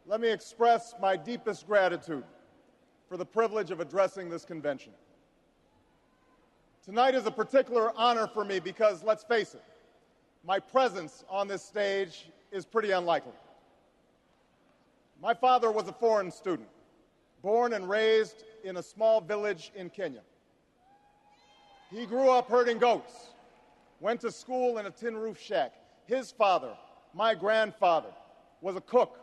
let me express my deepest gratitude for the privilege of addressing this convention. Tonight is a particular honor for me because, let's face it, my presence on this stage is pretty unlikely. My father was a foreign student, born and raised in a small village in Kenya. He grew up herding goats, went to school in a tin roof shack. His father, my grandfather, was a cook,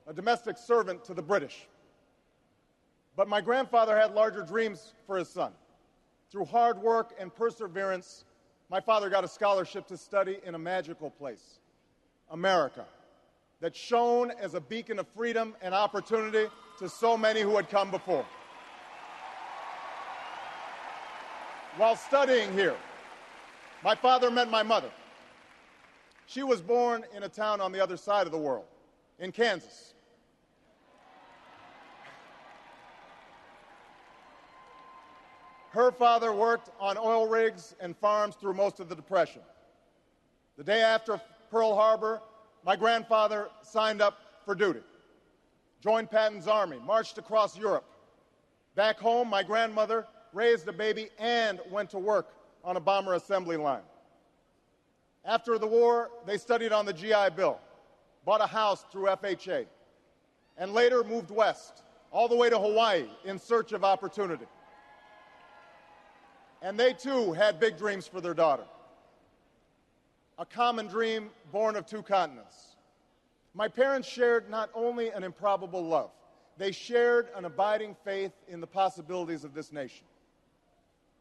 a domestic servant to the British. But my grandfather had larger dreams for his son. Through hard work and perseverance, my father got a scholarship to study in a magical place, America, that shone as a beacon of freedom and opportunity to so many who had come before. While studying here, my father met my mother. She was born in a town on the other side of the world, in Kansas. Her father worked on oil rigs and farms through most of the Depression. The day after Pearl Harbor, my grandfather signed up for duty, joined Patton's army, marched across Europe. Back home, my grandmother raised a baby and went to work on a bomber assembly line. After the war, they studied on the GI Bill, bought a house through FHA, and later moved west, all the way to Hawaii in search of opportunity. And they, too, had big dreams for their daughter. A common dream born of two continents. My parents shared not only an improbable love, they shared an abiding faith in the possibilities of this nation.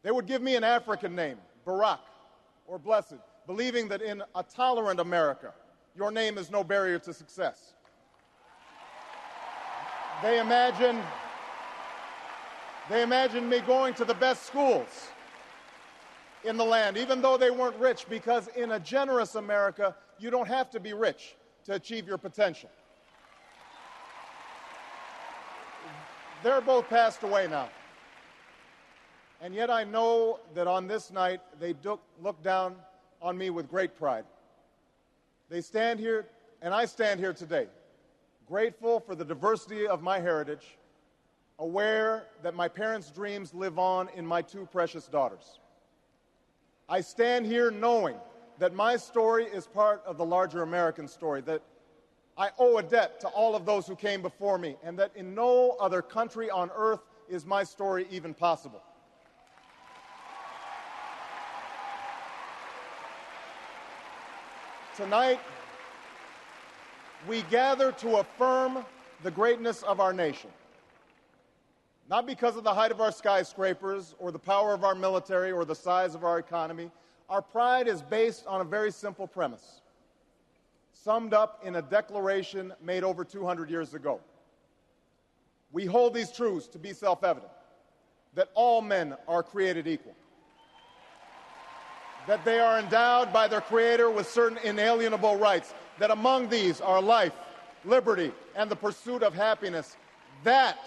They would give me an African name, Barak, or Blessed, believing that in a tolerant America, your name is no barrier to success. They imagined me going to the best schools in the land, even though they weren't rich, because in a generous America, you don't have to be rich to achieve your potential. They're both passed away now. And yet I know that on this night, they look down on me with great pride. They stand here, and I stand here today, grateful for the diversity of my heritage, aware that my parents' dreams live on in my two precious daughters. I stand here knowing that my story is part of the larger American story, that I owe a debt to all of those who came before me, and that in no other country on earth is my story even possible. Tonight, we gather to affirm the greatness of our nation, not because of the height of our skyscrapers or the power of our military or the size of our economy. Our pride is based on a very simple premise, summed up in a declaration made over 200 years ago. We hold these truths to be self-evident, that all men are created equal, that they are endowed by their Creator with certain inalienable rights, that among these are life, liberty, and the pursuit of happiness. That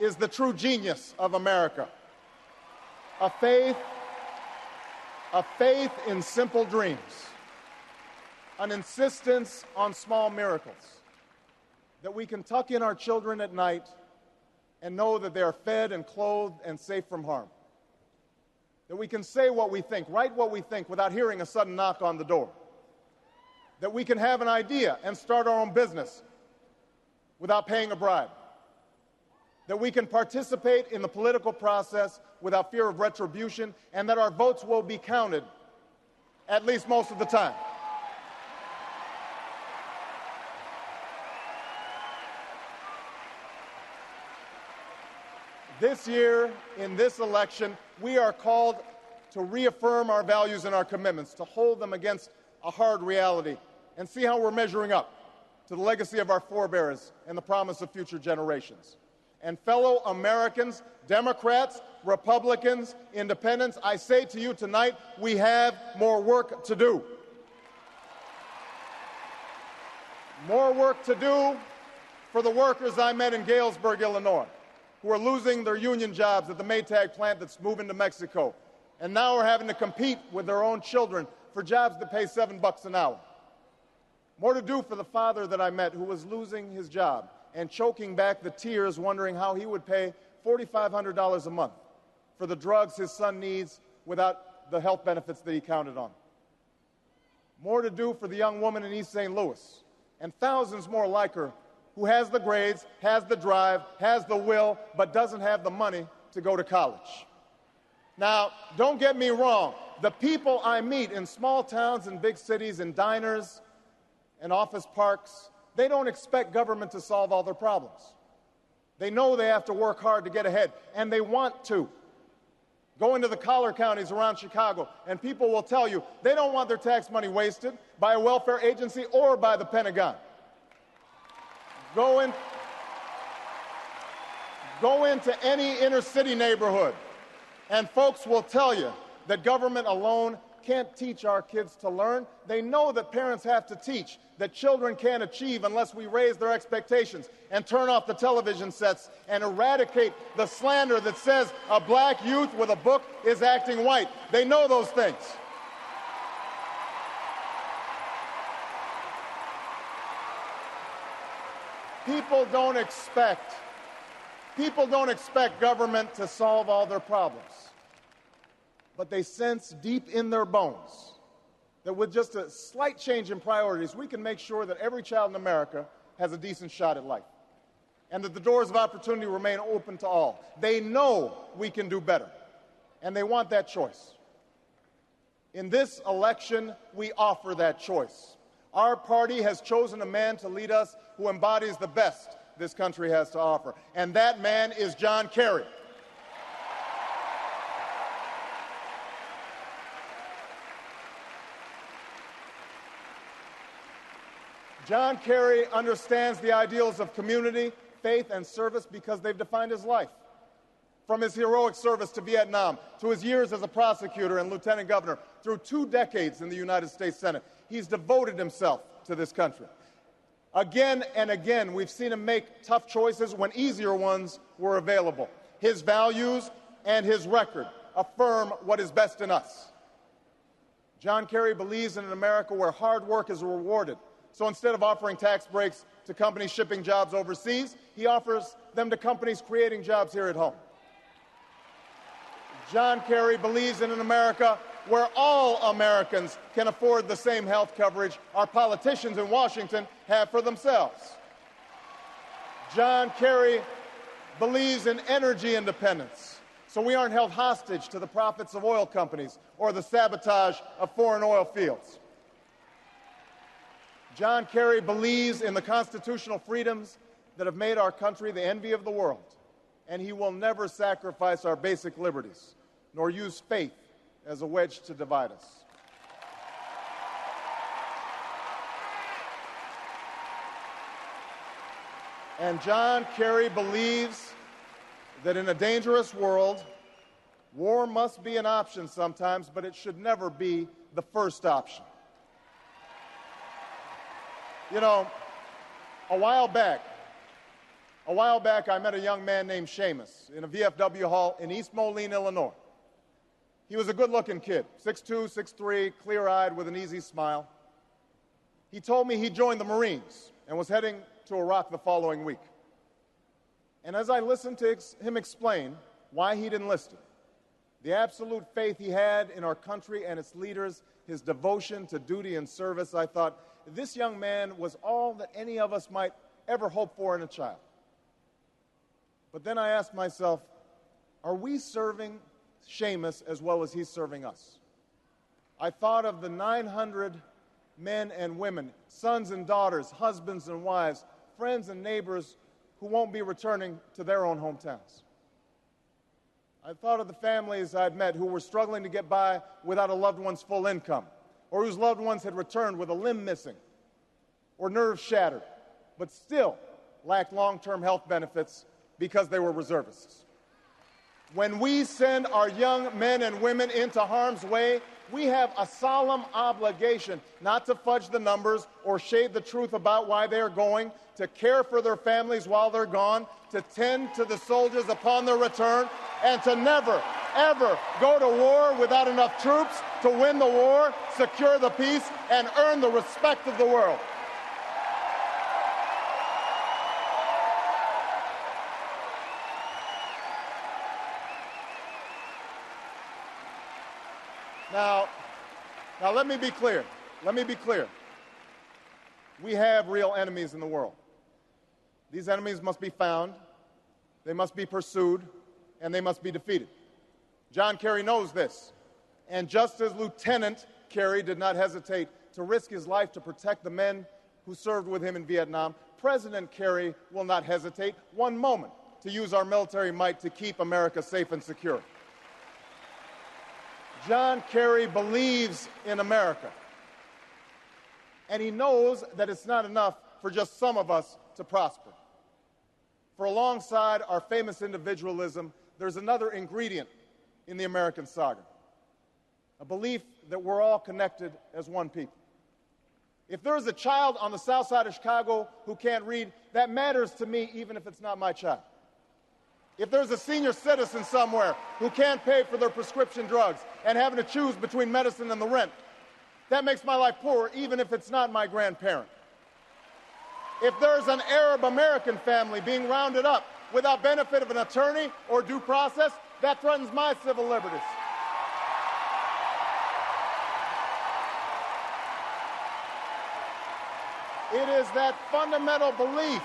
is the true genius of America. A faith in simple dreams, an insistence on small miracles, that we can tuck in our children at night and know that they are fed and clothed and safe from harm, that we can say what we think, write what we think without hearing a sudden knock on the door, that we can have an idea and start our own business without paying a bribe, that we can participate in the political process without fear of retribution, and that our votes will be counted, at least most of the time. This year, in this election, we are called to reaffirm our values and our commitments, to hold them against a hard reality, and see how we're measuring up to the legacy of our forebears and the promise of future generations. And fellow Americans, Democrats, Republicans, Independents, I say to you tonight, we have more work to do. More work to do for the workers I met in Galesburg, Illinois, who are losing their union jobs at the Maytag plant that's moving to Mexico, and now are having to compete with their own children for jobs that pay $7 an hour. More to do for the father that I met who was losing his job and choking back the tears, wondering how he would pay $4,500 a month for the drugs his son needs without the health benefits that he counted on. More to do for the young woman in East St. Louis, and thousands more like her, who has the grades, has the drive, has the will, but doesn't have the money to go to college. Now, don't get me wrong. The people I meet in small towns and big cities, in diners and office parks, they don't expect government to solve all their problems. They know they have to work hard to get ahead, and they want to. Go into the collar counties around Chicago, and people will tell you they don't want their tax money wasted by a welfare agency or by the Pentagon. Go into any inner city neighborhood, and folks will tell you that government alone can't teach our kids to learn. They know that parents have to teach, that children can't achieve unless we raise their expectations and turn off the television sets and eradicate the slander that says a black youth with a book is acting white. They know those things. People don't expect government to solve all their problems. But they sense deep in their bones that with just a slight change in priorities, we can make sure that every child in America has a decent shot at life, and that the doors of opportunity remain open to all. They know we can do better, and they want that choice. In this election, we offer that choice. Our party has chosen a man to lead us who embodies the best this country has to offer, and that man is John Kerry. John Kerry understands the ideals of community, faith, and service because they've defined his life. From his heroic service to Vietnam, to his years as a prosecutor and lieutenant governor, through 2 decades in the United States Senate, he's devoted himself to this country. Again and again, we've seen him make tough choices when easier ones were available. His values and his record affirm what is best in us. John Kerry believes in an America where hard work is rewarded. So instead of offering tax breaks to companies shipping jobs overseas, he offers them to companies creating jobs here at home. John Kerry believes in an America where all Americans can afford the same health coverage our politicians in Washington have for themselves. John Kerry believes in energy independence, so we aren't held hostage to the profits of oil companies or the sabotage of foreign oil fields. John Kerry believes in the constitutional freedoms that have made our country the envy of the world, and he will never sacrifice our basic liberties, nor use faith as a wedge to divide us. And John Kerry believes that in a dangerous world, war must be an option sometimes, but it should never be the first option. You know, a while back, I met a young man named Seamus in a VFW hall in East Moline, Illinois. He was a good-looking kid, 6'2", 6'3", clear-eyed with an easy smile. He told me he joined the Marines and was heading to Iraq the following week. And as I listened to him explain why he'd enlisted, the absolute faith he had in our country and its leaders, his devotion to duty and service, I thought, this young man was all that any of us might ever hope for in a child. But then I asked myself, are we serving Seamus as well as he's serving us? I thought of the 900 men and women, sons and daughters, husbands and wives, friends and neighbors who won't be returning to their own hometowns. I thought of the families I'd met who were struggling to get by without a loved one's full income, or whose loved ones had returned with a limb missing or nerves shattered, but still lacked long-term health benefits because they were reservists. When we send our young men and women into harm's way, we have a solemn obligation not to fudge the numbers or shade the truth about why they're going, to care for their families while they're gone, to tend to the soldiers upon their return, and to never, ever go to war without enough troops to win the war, secure the peace, and earn the respect of the world. Now, now let me be clear. Let me be clear. We have real enemies in the world. These enemies must be found, they must be pursued, and they must be defeated. John Kerry knows this. And just as Lieutenant Kerry did not hesitate to risk his life to protect the men who served with him in Vietnam, President Kerry will not hesitate one moment to use our military might to keep America safe and secure. John Kerry believes in America. And he knows that it's not enough for just some of us to prosper. For alongside our famous individualism, there's another ingredient in the American saga, a belief that we're all connected as one people. If there's a child on the south side of Chicago who can't read, that matters to me even if it's not my child. If there's a senior citizen somewhere who can't pay for their prescription drugs and having to choose between medicine and the rent, that makes my life poorer even if it's not my grandparent. If there's an Arab American family being rounded up without benefit of an attorney or due process, that threatens my civil liberties. It is that fundamental belief.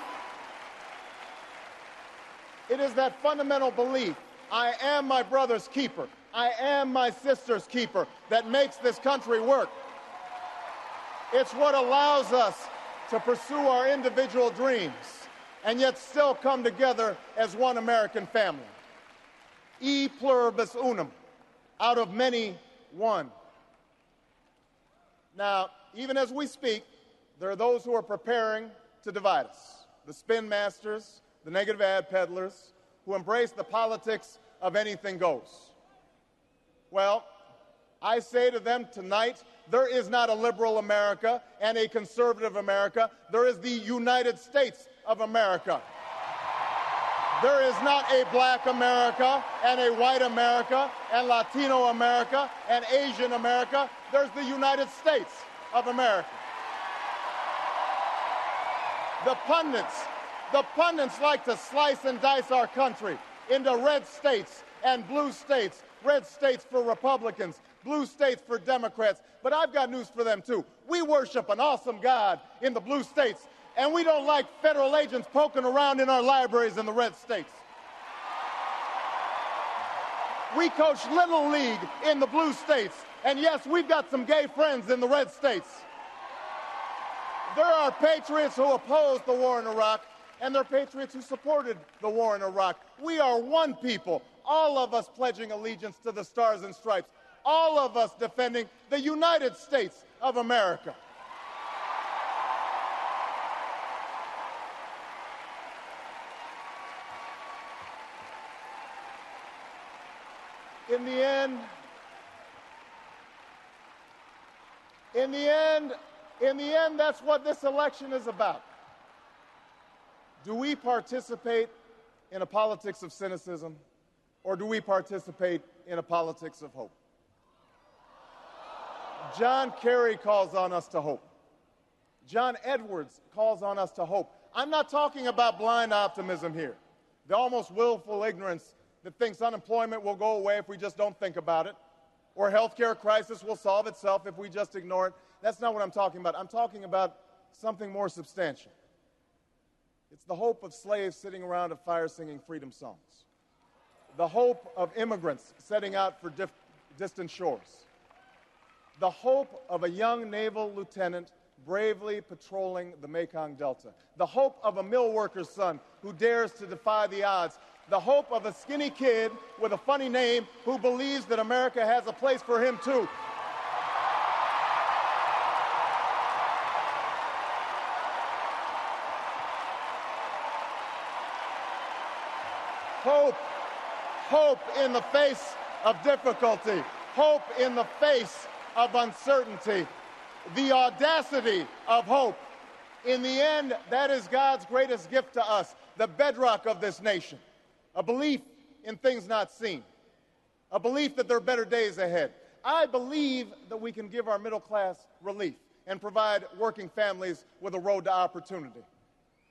It is that fundamental belief, I am my brother's keeper, I am my sister's keeper, that makes this country work. It's what allows us to pursue our individual dreams and yet still come together as one American family. E pluribus unum, out of many, one. Now, even as we speak, there are those who are preparing to divide us. The spin masters, the negative ad peddlers, who embrace the politics of anything goes. Well, I say to them tonight, there is not a liberal America and a conservative America. There is the United States of America. There is not a black America and a white America and Latino America and Asian America. There's the United States of America. The pundits like to slice and dice our country into red states and blue states, red states for Republicans, blue states for Democrats. But I've got news for them, too. We worship an awesome God in the blue states, and we don't like federal agents poking around in our libraries in the red states. We coach Little League in the blue states, and yes, we've got some gay friends in the red states. There are patriots who opposed the war in Iraq, and there are patriots who supported the war in Iraq. We are one people, all of us pledging allegiance to the Stars and Stripes, all of us defending the United States of America. In the end, that's what this election is about. Do we participate in a politics of cynicism, or do we participate in a politics of hope? John Kerry calls on us to hope. John Edwards calls on us to hope. I'm not talking about blind optimism here, the almost willful ignorance that thinks unemployment will go away if we just don't think about it, or healthcare crisis will solve itself if we just ignore it. That's not what I'm talking about. I'm talking about something more substantial. It's the hope of slaves sitting around a fire singing freedom songs, the hope of immigrants setting out for distant shores, the hope of a young naval lieutenant bravely patrolling the Mekong Delta, the hope of a mill worker's son who dares to defy the odds, the hope of a skinny kid with a funny name who believes that America has a place for him too. Hope in the face of difficulty, hope in the face of uncertainty, the audacity of hope. In the end, that is God's greatest gift to us, the bedrock of this nation, a belief in things not seen, a belief that there are better days ahead. I believe that we can give our middle class relief and provide working families with a road to opportunity.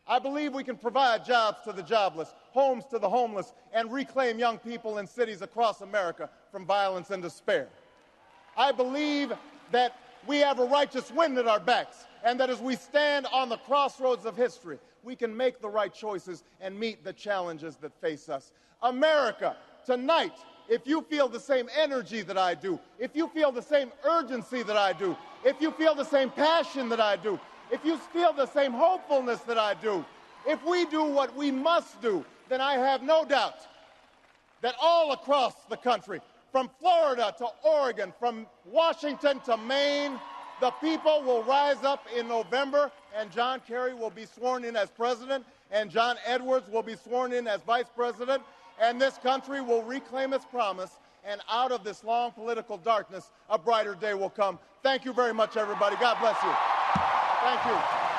I believe we can provide jobs to the jobless, homes to the homeless, and reclaim young people in cities across America from violence and despair. I believe that we have a righteous wind at our backs, and that as we stand on the crossroads of history, we can make the right choices and meet the challenges that face us. America, tonight, if you feel the same energy that I do, if you feel the same urgency that I do, if you feel the same passion that I do, if you feel the same hopefulness that I do, if we do what we must do, then I have no doubt that all across the country, from Florida to Oregon, from Washington to Maine, the people will rise up in November, and John Kerry will be sworn in as president, and John Edwards will be sworn in as vice president, and this country will reclaim its promise, and out of this long political darkness, a brighter day will come. Thank you very much, everybody. God bless you. Thank you.